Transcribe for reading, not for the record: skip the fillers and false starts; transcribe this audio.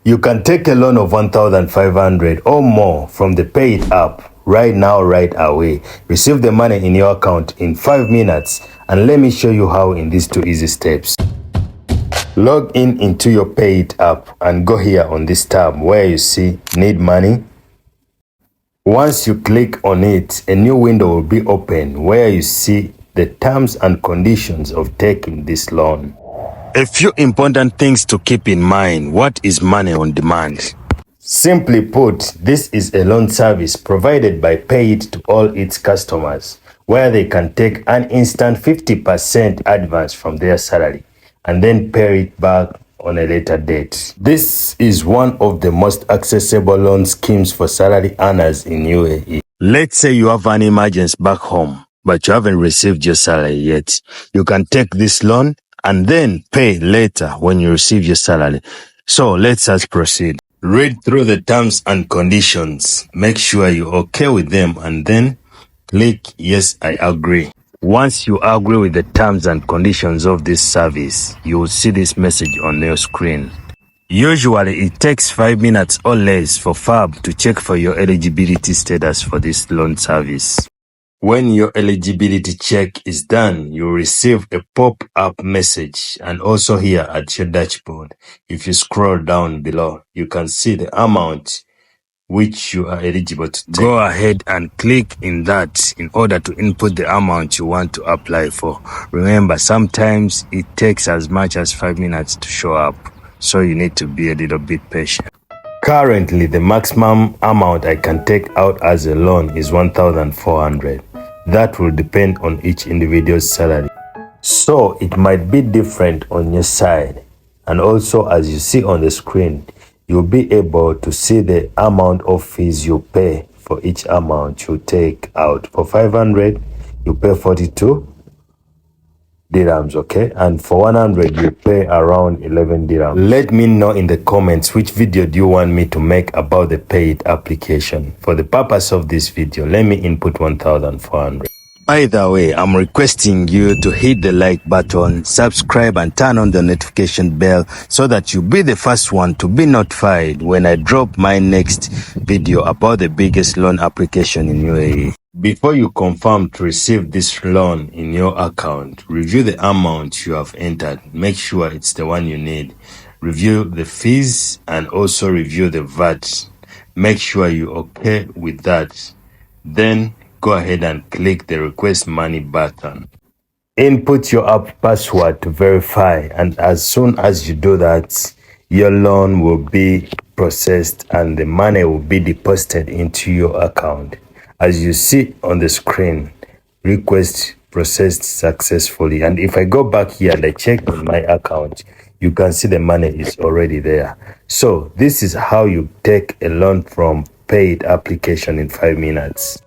You can take a loan of 1,500 or more from the Payit app right now, right away. Receive the money in your account in 5 minutes, and let me show you how in these 2 easy steps. Log in into your Payit app and go here on this tab where you see Need Money. Once you click on it, a new window will be open where you see the terms and conditions of taking this loan. A few important things to keep in mind. What is money on demand? Simply put, this is a loan service provided by Payit to all its customers, where they can take an instant 50% advance from their salary and then pay it back on a later date. This is one of the most accessible loan schemes for salary earners in UAE. Let's say you have an emergency back home, but you haven't received your salary yet. You can take this loan and then pay later when you receive your salary. So let's just proceed. Read through the terms and conditions. Make sure you're okay with them and then click Yes, I agree. Once you agree with the terms and conditions of this service, you will see this message on your screen. Usually, it takes 5 minutes or less for FAB to check for your eligibility status for this loan service. When your eligibility check is done, you'll receive a pop-up message, and also here at your dashboard, if you scroll down below, you can see the amount which you are eligible to take. Go ahead and click in that in order to input the amount you want to apply for. Remember, sometimes it takes as much as 5 minutes to show up, so you need to be a little bit patient. Currently, the maximum amount I can take out as a loan is 1,400. That will depend on each individual's salary. So it might be different on your side. And also, as you see on the screen, you'll be able to see the amount of fees you pay for each amount you take out. For 500, you pay 42 dirhams, okay? And for 100, you pay around 11 dirhams. Let me know in the comments which video do you want me to make about the Payit application. For the purpose of this video, let me input 1,400. By the way, I'm requesting you to hit the like button, subscribe and turn on the notification bell so that you'll be the first one to be notified when I drop my next video about the biggest loan application in UAE. Before you confirm to receive this loan in your account, review the amount you have entered. Make sure it's the one you need. Review the fees and also review the VAT. Make sure you're okay with that. Then go ahead and click the request money button. Input your app password to verify, and as soon as you do that, your loan will be processed and the money will be deposited into your account. As you see on the screen, request processed successfully. And if I go back here and I check on my account, you can see the money is already there. So this is how you take a loan from Payit application in 5 minutes.